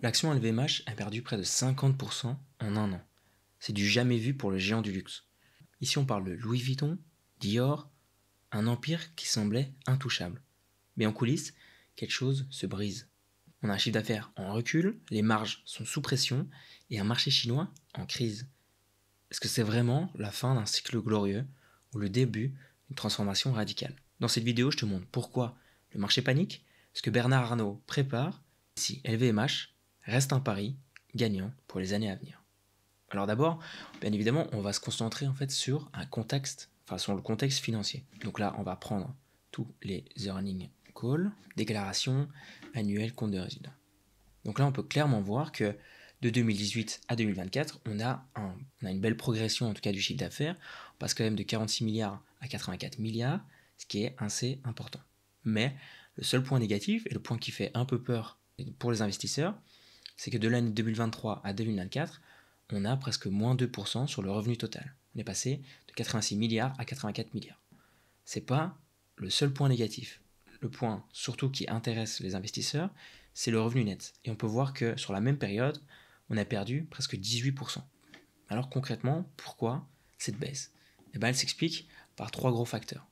L'action LVMH a perdu près de 50% en un an. C'est du jamais vu pour le géant du luxe. Ici on parle de Louis Vuitton, Dior, un empire qui semblait intouchable. Mais en coulisses, quelque chose se brise. On a un chiffre d'affaires en recul, les marges sont sous pression et un marché chinois en crise. Est-ce que c'est vraiment la fin d'un cycle glorieux ou le début d'une transformation radicale? Dans cette vidéo, je te montre pourquoi le marché panique, ce que Bernard Arnault prépare, si LVMH reste un pari gagnant pour les années à venir. Alors d'abord, bien évidemment, on va se concentrer en fait sur un contexte, sur le contexte financier. Donc là, on va prendre tous les earnings calls, déclarations annuelles, compte de résultats. Donc là, on peut clairement voir que de 2018 à 2024, on a une belle progression en tout cas du chiffre d'affaires. On passe quand même de 46 milliards à 84 milliards, ce qui est assez important. Mais le seul point négatif, et le point qui fait un peu peur pour les investisseurs, c'est que de l'année 2023 à 2024, on a presque moins 2% sur le revenu total. On est passé de 86 milliards à 84 milliards. C'est pas le seul point négatif. Le point surtout qui intéresse les investisseurs, c'est le revenu net. Et on peut voir que sur la même période, on a perdu presque 18%. Alors concrètement, pourquoi cette baisse? Elle s'explique par trois gros facteurs.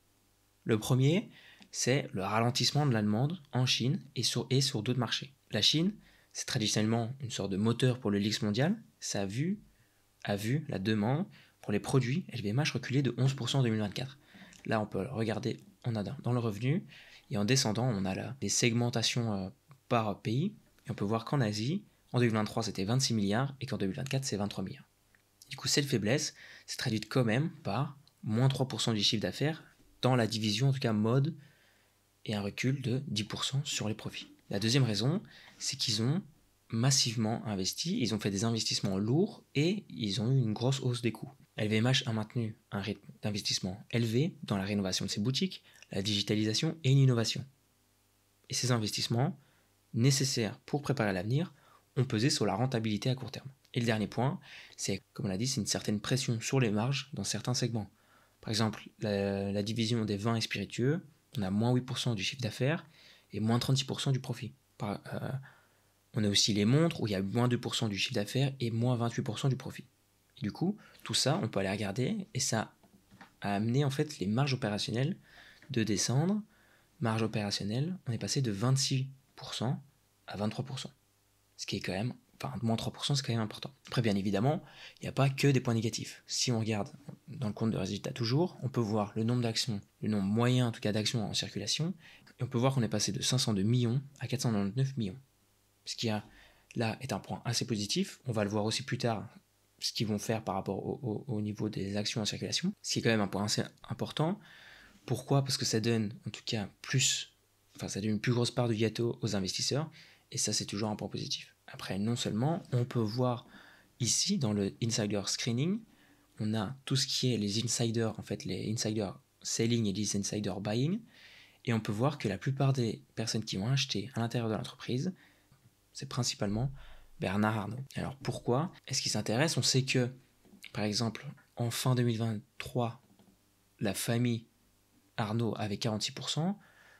Le premier, c'est le ralentissement de la demande en Chine et sur d'autres marchés. La Chine, c'est traditionnellement une sorte de moteur pour le luxe mondial. Ça a vu la demande pour les produits LVMH reculer de 11% en 2024. Là, on peut regarder, on a dans le revenu, et en descendant, on a là des segmentations par pays, et on peut voir qu'en Asie, en 2023, c'était 26 milliards, et qu'en 2024, c'est 23 milliards. Du coup, cette faiblesse s'est traduite quand même par moins 3% du chiffre d'affaires dans la division, en tout cas mode, et un recul de 10% sur les profits. La deuxième raison, c'est qu'ils ont massivement investi, ils ont fait des investissements lourds et ils ont eu une grosse hausse des coûts. LVMH a maintenu un rythme d'investissement élevé dans la rénovation de ses boutiques, la digitalisation et l'innovation. Et ces investissements, nécessaires pour préparer l'avenir, ont pesé sur la rentabilité à court terme. Et le dernier point, c'est, comme on l'a dit, c'est une certaine pression sur les marges dans certains segments. Par exemple, la division des vins et spiritueux, on a moins 8% du chiffre d'affaires et moins 36% du profit. On a aussi les montres où il y a moins 2% du chiffre d'affaires et moins 28% du profit. Et du coup, tout ça, on peut aller regarder et ça a amené en fait les marges opérationnelles de descendre. Marge opérationnelle, on est passé de 26% à 23%. Ce qui est quand même, moins 3%, c'est quand même important. Après, bien évidemment, il n'y a pas que des points négatifs. Si on regarde dans le compte de résultats toujours, on peut voir le nombre d'actions, le nombre moyen en tout cas d'actions en circulation, et on peut voir qu'on est passé de 502 millions à 499 millions. Ce qui là est un point assez positif. On va le voir aussi plus tard, ce qu'ils vont faire par rapport au niveau des actions en circulation, ce qui est quand même un point assez important. Pourquoi? Parce que ça donne en tout cas ça donne une plus grosse part du gâteau aux investisseurs, et ça c'est toujours un point positif. Après, non seulement, on peut voir ici dans le insider screening, on a tout ce qui est les insiders, en fait les insiders selling et les insiders buying, et on peut voir que la plupart des personnes qui ont acheté à l'intérieur de l'entreprise, c'est principalement Bernard Arnault. Alors pourquoi est-ce qu'il s'intéresse? On sait que, par exemple, en fin 2023, la famille Arnault avait 46%,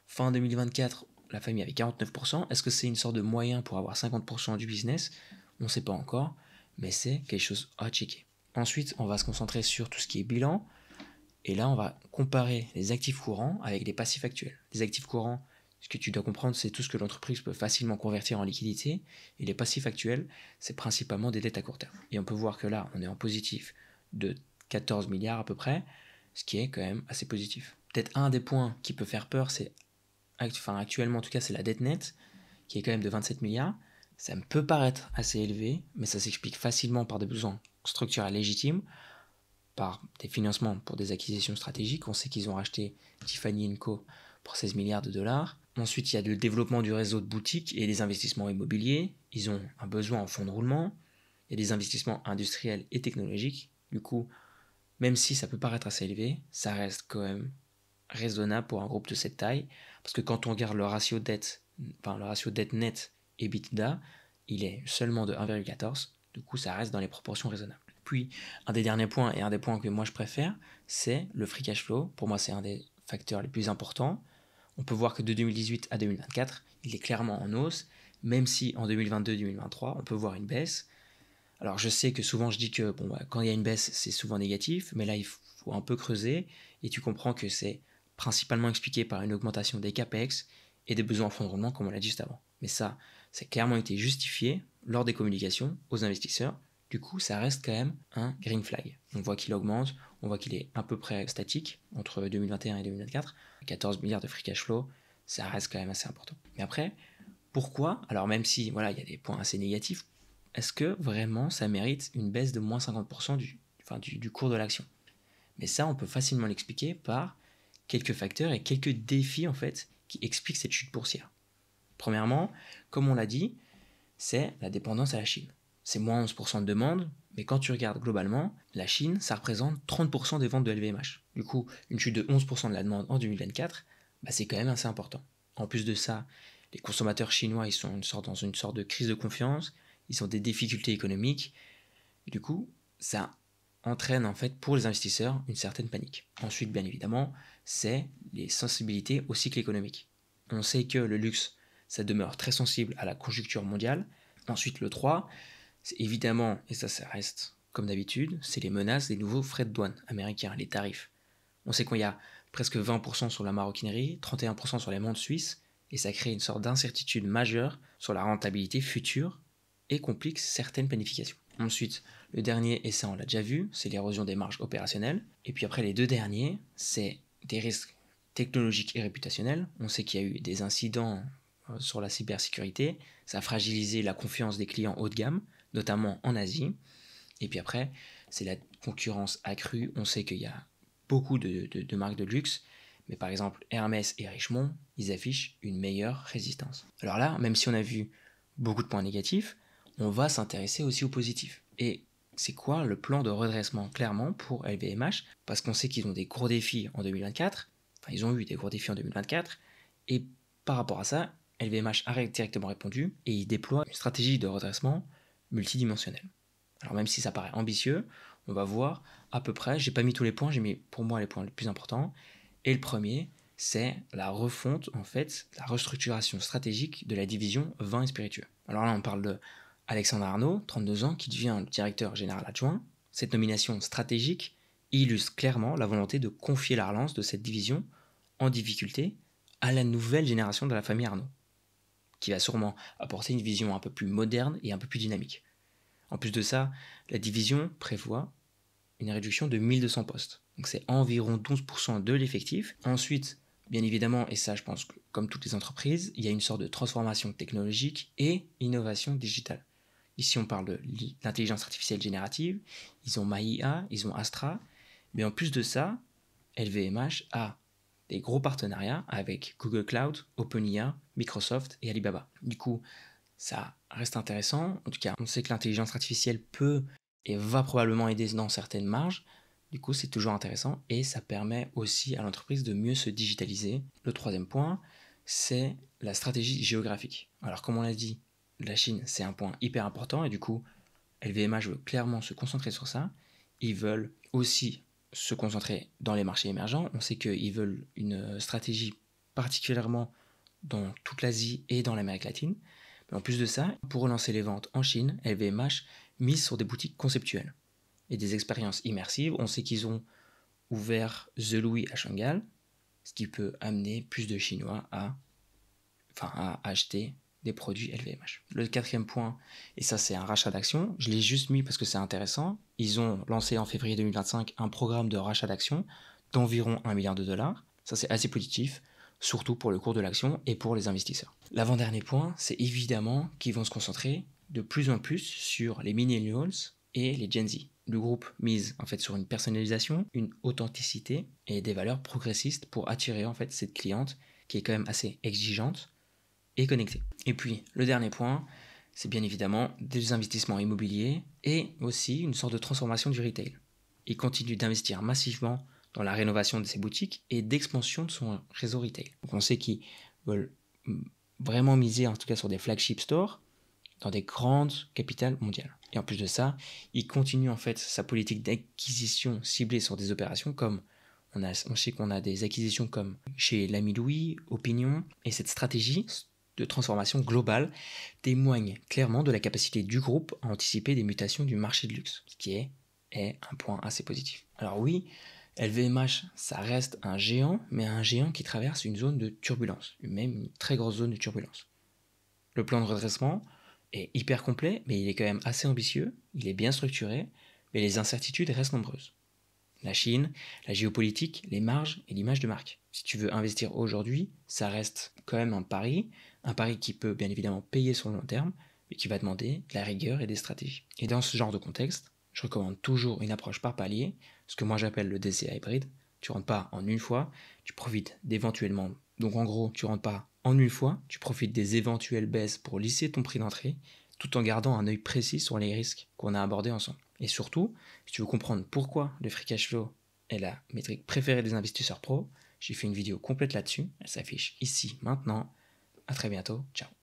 fin 2024, la famille avait 49%. Est-ce que c'est une sorte de moyen pour avoir 50% du business? On ne sait pas encore, mais c'est quelque chose à checker. Ensuite, on va se concentrer sur tout ce qui est bilan, et là, on va comparer les actifs courants avec les passifs actuels. Les actifs courants, ce que tu dois comprendre, c'est tout ce que l'entreprise peut facilement convertir en liquidité, et les passifs actuels, c'est principalement des dettes à court terme. Et on peut voir que là, on est en positif de 14 milliards à peu près, ce qui est quand même assez positif. Peut-être un des points qui peut faire peur, c'est, actuellement en tout cas, c'est la dette nette, qui est quand même de 27 milliards. Ça me peut paraître assez élevé, mais ça s'explique facilement par des besoins structurels légitimes, par des financements pour des acquisitions stratégiques. On sait qu'ils ont racheté Tiffany & Co pour 16 milliards de dollars. Ensuite, il y a le développement du réseau de boutiques et des investissements immobiliers. Ils ont un besoin en fonds de roulement. Il y a des investissements industriels et technologiques. Du coup, même si ça peut paraître assez élevé, ça reste quand même raisonnable pour un groupe de cette taille. Parce que quand on regarde le ratio dette net EBITDA, il est seulement de 1,14. Du coup, ça reste dans les proportions raisonnables. Puis, un des derniers points, et un des points que moi je préfère, c'est le free cash flow. Pour moi, c'est un des facteurs les plus importants. On peut voir que de 2018 à 2024, il est clairement en hausse. même si en 2022-2023, on peut voir une baisse. Alors je sais que souvent je dis que quand il y a une baisse, c'est souvent négatif, mais là il faut un peu creuser et tu comprends que c'est principalement expliqué par une augmentation des capex et des besoins en fonds de roulement comme on l'a dit juste avant. Mais ça a clairement été justifié lors des communications aux investisseurs. Du coup, ça reste quand même un green flag. On voit qu'il augmente, on voit qu'il est à peu près statique entre 2021 et 2024. 14 milliards de free cash flow, ça reste quand même assez important. Mais après, pourquoi? Alors même si voilà, il y a des points assez négatifs, est-ce que vraiment ça mérite une baisse de moins 50% du cours de l'action? Mais ça, on peut facilement l'expliquer par quelques facteurs et quelques défis en fait qui expliquent cette chute boursière. Premièrement, comme on l'a dit, c'est la dépendance à la Chine. C'est moins 11% de demande, mais quand tu regardes globalement, la Chine, ça représente 30% des ventes de LVMH. Du coup, une chute de 11% de la demande en 2024, c'est quand même assez important. En plus de ça, les consommateurs chinois, ils sont dans une sorte de crise de confiance, ils ont des difficultés économiques, et du coup, ça entraîne en fait pour les investisseurs une certaine panique. Ensuite, bien évidemment, c'est les sensibilités au cycle économique. On sait que le luxe, ça demeure très sensible à la conjoncture mondiale. Ensuite, le 3, c'est évidemment, et ça reste comme d'habitude, c'est les menaces des nouveaux frais de douane américains, les tarifs. On sait qu'il y a presque 20% sur la maroquinerie, 31% sur les montres suisses, et ça crée une sorte d'incertitude majeure sur la rentabilité future et complique certaines planifications. Ensuite, le dernier, et ça on l'a déjà vu, c'est l'érosion des marges opérationnelles. Et puis après les deux derniers, c'est des risques technologiques et réputationnels. On sait qu'il y a eu des incidents sur la cybersécurité, ça a fragilisé la confiance des clients haut de gamme, notamment en Asie. Et puis après, c'est la concurrence accrue. On sait qu'il y a beaucoup de marques de luxe, mais par exemple Hermès et Richemont, ils affichent une meilleure résistance. Alors là, même si on a vu beaucoup de points négatifs, on va s'intéresser aussi aux positifs. Et c'est quoi le plan de redressement clairement pour LVMH? Parce qu'on sait qu'ils ont des gros défis en 2024, enfin ils ont eu des gros défis en 2024, et par rapport à ça, LVMH a directement répondu et il déploie une stratégie de redressement multidimensionnelle. Alors même si ça paraît ambitieux, on va voir à peu près, j'ai pas mis tous les points, j'ai mis pour moi les points les plus importants. Et le premier, c'est la refonte, en fait, la restructuration stratégique de la division vin et spiritueux. Alors là, on parle de Alexandre Arnaud, 32 ans, qui devient le directeur général adjoint. Cette nomination stratégique illustre clairement la volonté de confier la relance de cette division en difficulté à la nouvelle génération de la famille Arnaud, qui va sûrement apporter une vision un peu plus moderne et un peu plus dynamique. En plus de ça, la division prévoit une réduction de 1200 postes. Donc c'est environ 12% de l'effectif. Ensuite, bien évidemment, et ça je pense que comme toutes les entreprises, il y a une sorte de transformation technologique et innovation digitale. Ici on parle de l'intelligence artificielle générative, ils ont MyIA, ils ont Astra, mais en plus de ça, LVMH a des gros partenariats avec Google Cloud, OpenIA, Microsoft et Alibaba. Du coup, ça reste intéressant. En tout cas, on sait que l'intelligence artificielle peut et va probablement aider dans certaines marges. Du coup, c'est toujours intéressant et ça permet aussi à l'entreprise de mieux se digitaliser. Le troisième point, c'est la stratégie géographique. Alors, comme on l'a dit, la Chine, c'est un point hyper important et du coup, LVMH veut clairement se concentrer sur ça. Ils veulent aussi se concentrer dans les marchés émergents. On sait qu'ils veulent une stratégie particulièrement dans toute l'Asie et dans l'Amérique latine. Mais en plus de ça, pour relancer les ventes en Chine, LVMH mise sur des boutiques conceptuelles et des expériences immersives. On sait qu'ils ont ouvert The Louis à Shanghai, ce qui peut amener plus de Chinois à acheter des produits LVMH. Le quatrième point, et ça c'est un rachat d'actions, je l'ai juste mis parce que c'est intéressant, ils ont lancé en février 2025 un programme de rachat d'actions d'environ 1 milliard de dollars. Ça c'est assez positif, surtout pour le cours de l'action et pour les investisseurs. L'avant-dernier point, c'est évidemment qu'ils vont se concentrer de plus en plus sur les millennials et les Gen Z. Le groupe mise en fait sur une personnalisation, une authenticité et des valeurs progressistes pour attirer en fait cette cliente qui est quand même assez exigeante et connectée. Et puis le dernier point, c'est bien évidemment des investissements immobiliers et aussi une sorte de transformation du retail. Il continue d'investir massivement dans la rénovation de ses boutiques et d'expansion de son réseau retail. Donc on sait qu'ils veulent vraiment miser en tout cas sur des flagship stores dans des grandes capitales mondiales. Et en plus de ça, il continue en fait sa politique d'acquisition ciblée sur des opérations comme on sait qu'on a des acquisitions comme chez l'ami Louis, Opinion, et cette stratégie de transformation globale témoigne clairement de la capacité du groupe à anticiper des mutations du marché de luxe, ce qui est un point assez positif. Alors oui, LVMH, ça reste un géant, mais un géant qui traverse une zone de turbulence, même une très grosse zone de turbulence. Le plan de redressement est hyper complet, mais il est quand même assez ambitieux, il est bien structuré, mais les incertitudes restent nombreuses. La Chine, la géopolitique, les marges et l'image de marque. Si tu veux investir aujourd'hui, ça reste quand même un pari qui peut bien évidemment payer sur le long terme, mais qui va demander de la rigueur et des stratégies. Et dans ce genre de contexte, je recommande toujours une approche par palier, ce que moi j'appelle le DCA hybride. Tu rentres pas en une fois, tu profites d'éventuellement. Donc en gros, tu rentres pas en une fois, tu profites des éventuelles baisses pour lisser ton prix d'entrée, tout en gardant un œil précis sur les risques qu'on a abordés ensemble. Et surtout, si tu veux comprendre pourquoi le free cash flow est la métrique préférée des investisseurs pros, j'ai fait une vidéo complète là-dessus, elle s'affiche ici maintenant. À très bientôt, ciao.